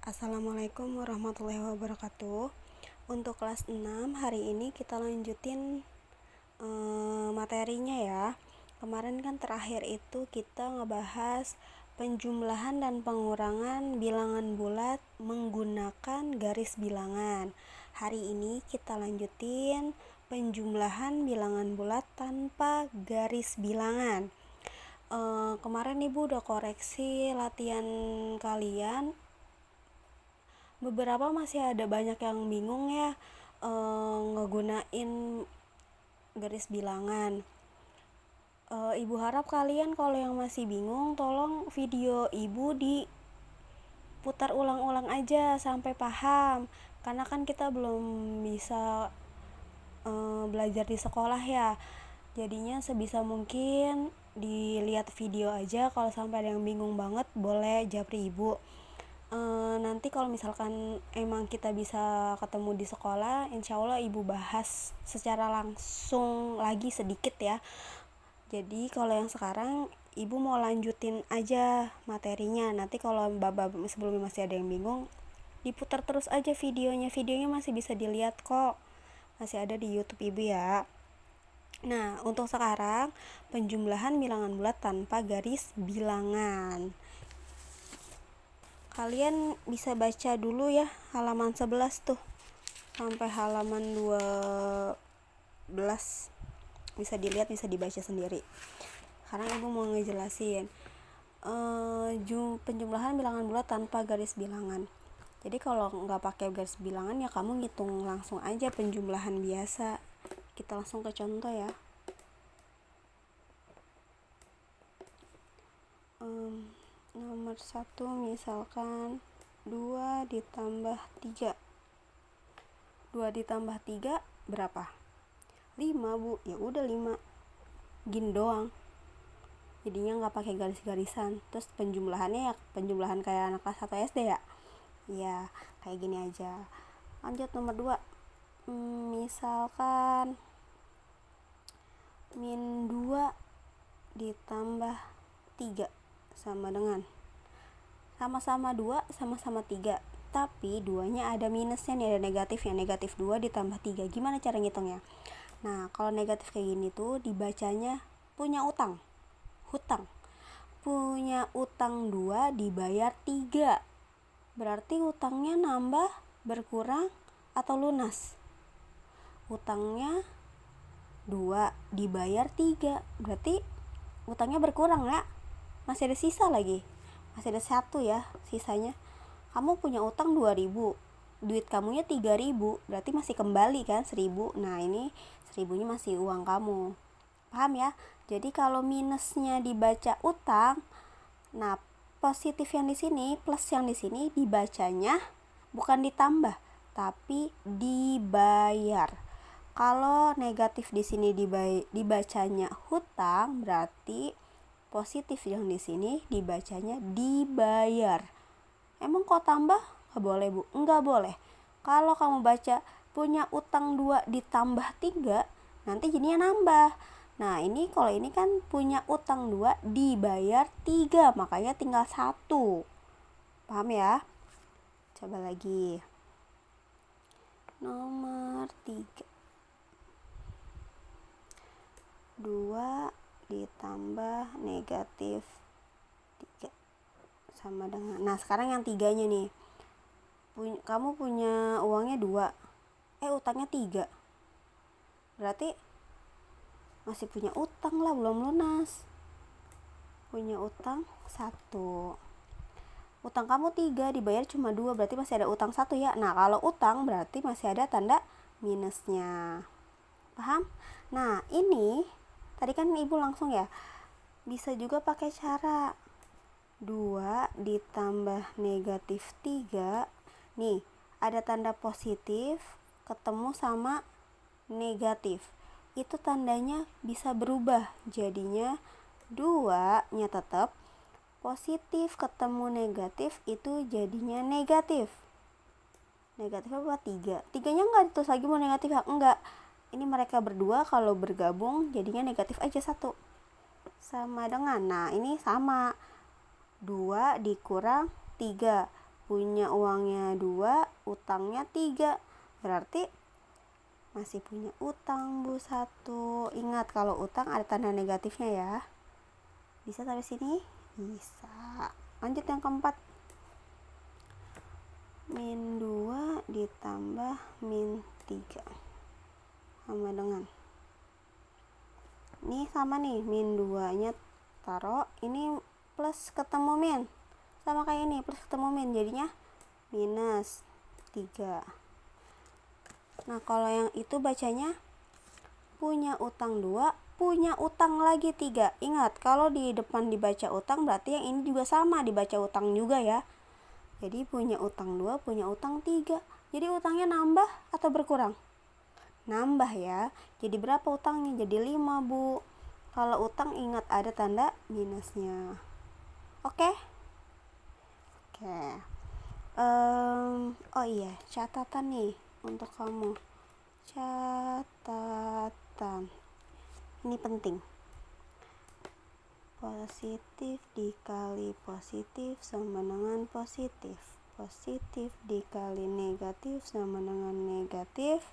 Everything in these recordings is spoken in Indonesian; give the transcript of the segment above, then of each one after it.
Assalamualaikum warahmatullahi wabarakatuh. Untuk kelas 6 hari ini kita lanjutin materinya ya. Kemarin kan terakhir itu kita ngebahas penjumlahan dan pengurangan bilangan bulat menggunakan garis bilangan. Hari ini kita lanjutin penjumlahan bilangan bulat tanpa garis bilangan. Kemarin ibu udah koreksi latihan kalian. Beberapa masih ada banyak yang bingung ya ngegunain garis bilangan. Ibu harap kalian kalau yang masih bingung tolong video ibu diputar ulang-ulang aja sampai paham, karena kan kita belum bisa belajar di sekolah ya. Jadinya sebisa mungkin dilihat video aja. Kalau sampai ada yang bingung banget boleh japri ibu. Nanti kalau misalkan emang kita bisa ketemu di sekolah, insya Allah ibu bahas secara langsung lagi sedikit ya. Jadi kalau yang sekarang ibu mau lanjutin aja materinya. Nanti kalau bab-bab sebelumnya masih ada yang bingung, diputar terus aja videonya masih bisa dilihat kok, masih ada di YouTube ibu ya. Nah, untuk sekarang penjumlahan bilangan bulat tanpa garis bilangan. Kalian bisa baca dulu ya halaman 11 tuh sampai halaman 12. Bisa dilihat, bisa dibaca sendiri. Sekarang ibu mau ngejelasin penjumlahan bilangan bulat tanpa garis bilangan. Jadi kalau nggak pakai garis bilangan ya kamu ngitung langsung aja penjumlahan biasa. Kita langsung ke contoh ya. Nomor 1 misalkan 2 ditambah 3. 2 ditambah 3 berapa? 5 bu. Ya udah 5 gini doang. Jadinya nggak pakai garis-garisan. Terus penjumlahannya ya penjumlahan kayak anak kelas 1 SD ya. Ya kayak gini aja. Lanjut nomor 2. Misalkan min 2 ditambah 3 sama dengan sama-sama 2 sama-sama 3, tapi 2-nya ada minusnya nih, ada negatifnya. Negatif 2 ditambah 3. Gimana cara ngitungnya? Nah, kalau negatif kayak gini tuh dibacanya punya utang, hutang. Punya utang 2 dibayar 3. Berarti utangnya nambah, berkurang, atau lunas? Utangnya 2 dibayar 3. Berarti utangnya berkurang ya? Masih ada sisa lagi. Masih ada 1 ya sisanya. Kamu punya utang 2.000. Duit kamunya 3.000. Berarti masih kembali kan 1.000. Nah, ini 1.000-nya masih uang kamu. Paham ya? Jadi kalau minusnya dibaca utang, nah positif yang di sini, plus yang di sini dibacanya bukan ditambah, tapi dibayar. Kalau negatif di sini dibacanya hutang, berarti positif yang di sini dibacanya dibayar. Emang kok tambah? Nggak boleh bu? Nggak boleh. Kalau kamu baca punya utang 2 ditambah 3, nanti jadinya nambah. Nah ini kalau ini kan punya utang 2 dibayar 3, makanya tinggal 1. Paham ya? Coba lagi. Nomor 3. 2 ditambah negatif 3 sama dengan, nah sekarang yang 3-nya nih, kamu punya uangnya 2, utangnya 3, berarti masih punya utang lah, belum lunas. Punya utang 1, utang kamu 3 dibayar cuma 2, berarti masih ada utang 1 ya. Nah kalau utang berarti masih ada tanda minusnya. Paham? Nah ini tadi kan ibu langsung ya, bisa juga pakai cara 2 ditambah negatif 3. Nih ada tanda positif ketemu sama negatif, itu tandanya bisa berubah. Jadinya 2-nya tetap, positif ketemu negatif itu jadinya negatif. Negatif apa? 3. 3-nya enggak ditulis lagi mau negatif ya? Enggak. Ini mereka berdua kalau bergabung jadinya negatif aja 1. Sama dengan, nah ini sama 2 dikurang 3, punya uangnya 2, utangnya 3. Berarti masih punya utang Bu 1. Ingat kalau utang ada tanda negatifnya ya. Bisa sampai sini? Bisa. Lanjut yang keempat. Min 2 ditambah min 3 sama dengan, ini sama nih, min 2 nya taruh, ini plus ketemu min, sama kayak ini, plus ketemu min, jadinya minus 3. Nah kalau yang itu bacanya punya utang 2, punya utang lagi 3. Ingat kalau di depan dibaca utang berarti yang ini juga sama dibaca utang juga ya. Jadi punya utang 2, punya utang 3. Jadi utangnya nambah atau berkurang? Nambah ya. Jadi berapa utangnya? Jadi 5 Bu. Kalau utang ingat ada tanda minusnya. Oke? Oke. Oh iya, catatan nih untuk kamu. Catatan. Ini penting. Positif dikali positif sama dengan positif. Positif dikali negatif sama dengan negatif.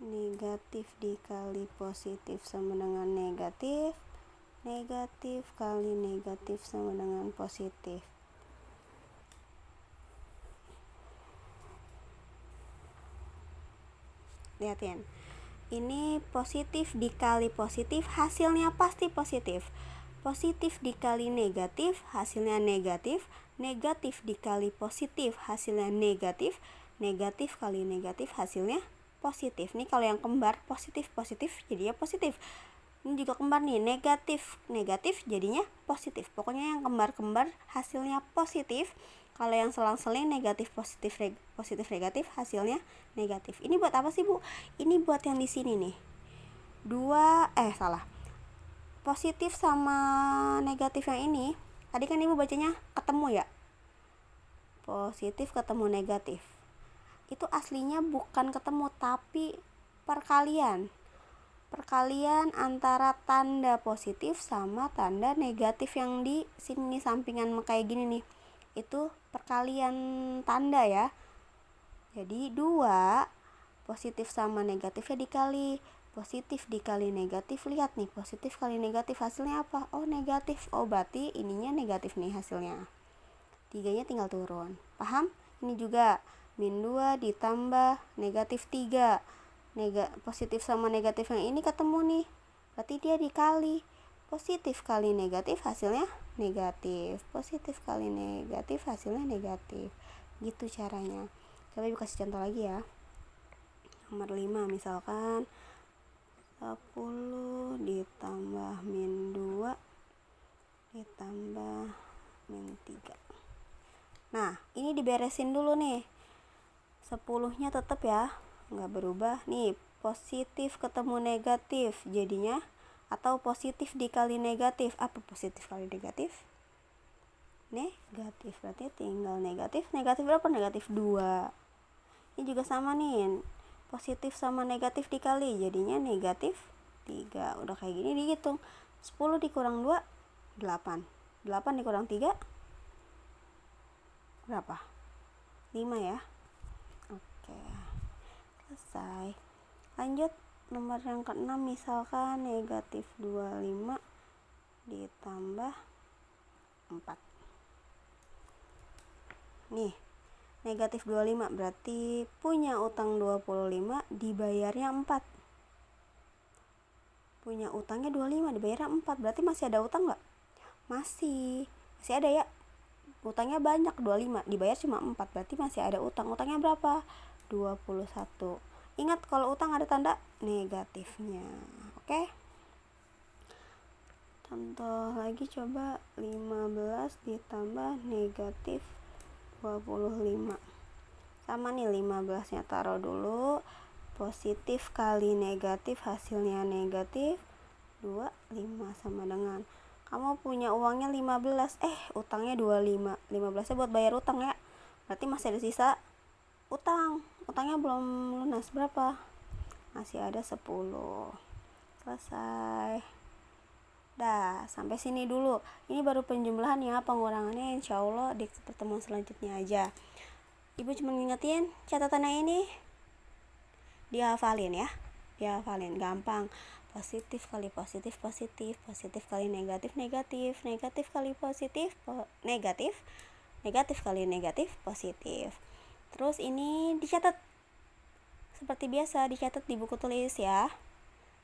Negatif dikali positif sama dengan negatif. Negatif kali negatif sama dengan positif. Lihatin. Ini positif dikali positif, hasilnya pasti positif. Positif dikali negatif, hasilnya negatif. Negatif dikali positif, hasilnya negatif. Negatif kali negatif, hasilnya positif. Nih kalau yang kembar positif positif jadinya positif. Ini juga kembar nih, negatif negatif jadinya positif. Pokoknya yang kembar-kembar hasilnya positif. Kalau yang selang-seling negatif positif positif negatif hasilnya negatif. Ini buat apa sih Bu? Ini buat yang di sini nih. Positif sama negatif yang ini. Tadi kan Ibu bacanya ketemu ya. Positif ketemu negatif. Itu aslinya bukan ketemu tapi perkalian. Perkalian antara tanda positif sama tanda negatif yang di sini sampingan kayak gini nih. Itu perkalian tanda ya. Jadi 2 positif sama negatifnya dikali. Positif dikali negatif, lihat nih, positif kali negatif hasilnya apa? Oh negatif. Oh berarti ininya negatif nih hasilnya. 3-nya tinggal turun. Paham? Ini juga min 2 ditambah negatif 3. Positif sama negatif yang ini ketemu nih. Berarti dia dikali. Positif kali negatif hasilnya negatif. Positif kali negatif hasilnya negatif. Gitu caranya. Coba Ibu kasih contoh lagi ya. Nomor 5 misalkan 10 ditambah min 2 ditambah min 3. Nah ini diberesin dulu nih. 10-nya tetap ya, nggak berubah. Nih positif ketemu negatif jadinya, atau positif dikali negatif. Apa positif kali negatif? Negatif. Berarti tinggal negatif. Negatif berapa? Negatif 2. Ini juga sama nih, positif sama negatif dikali jadinya negatif 3. Udah kayak gini dihitung. 10 dikurang 2 8. 8 dikurang 3 berapa? 5 ya. Oke, selesai. Lanjut nomor yang ke-6 misalkan negatif 25 ditambah 4. Nih negatif 25 berarti punya utang 25, dibayarnya 4. Punya utangnya 25, dibayarnya 4. Berarti masih ada utang nggak? Masih ada ya. Utangnya banyak 25, dibayar cuma 4. Berarti masih ada utang. Utangnya berapa? 21. Ingat kalau utang ada tanda negatifnya. Oke? Contoh lagi coba 15 ditambah negatif 25. Sama nih, 15 nya taruh dulu. Positif kali negatif hasilnya negatif 25 sama dengan, kamu punya uangnya 15, utangnya 25. 15 nya buat bayar utang ya. Berarti masih ada sisa utang. Utangnya belum lunas berapa? Masih ada 10. Selesai. Dah, sampai sini dulu. Ini baru penjumlahan ya, pengurangannya insya Allah di pertemuan selanjutnya aja. Ibu cuma ngingetin catatannya ini dihafalin ya, dihafalin gampang. Positif kali positif positif, positif kali negatif negatif, negatif kali positif negatif, negatif kali negatif positif. Terus ini dicatat seperti biasa, dicatat di buku tulis ya,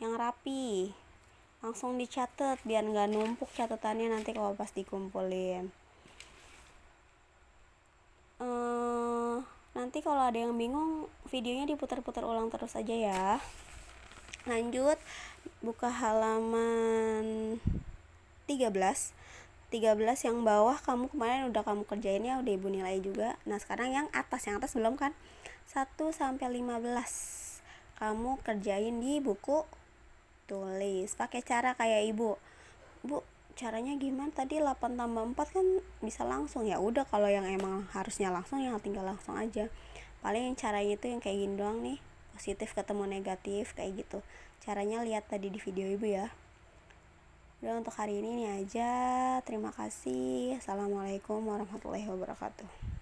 yang rapi, langsung dicatat biar nggak numpuk catatannya nanti kalau pas dikumpulin. Nanti kalau ada yang bingung, videonya diputar-putar ulang terus aja ya. Lanjut, buka halaman 13 yang bawah kamu kemarin udah kamu kerjain ya, udah ibu nilai juga. Nah sekarang yang atas belum kan, 1 sampai 15 kamu kerjain di buku tulis pakai cara kayak ibu. Bu, caranya gimana tadi 8 tambah 4 kan bisa langsung. Ya udah, kalau yang emang harusnya langsung ya tinggal langsung aja. Paling caranya itu yang kayak gini doang nih, positif ketemu negatif kayak gitu. Caranya lihat tadi di video ibu ya. Udah, untuk hari ini aja. Terima kasih. Assalamualaikum warahmatullahi wabarakatuh.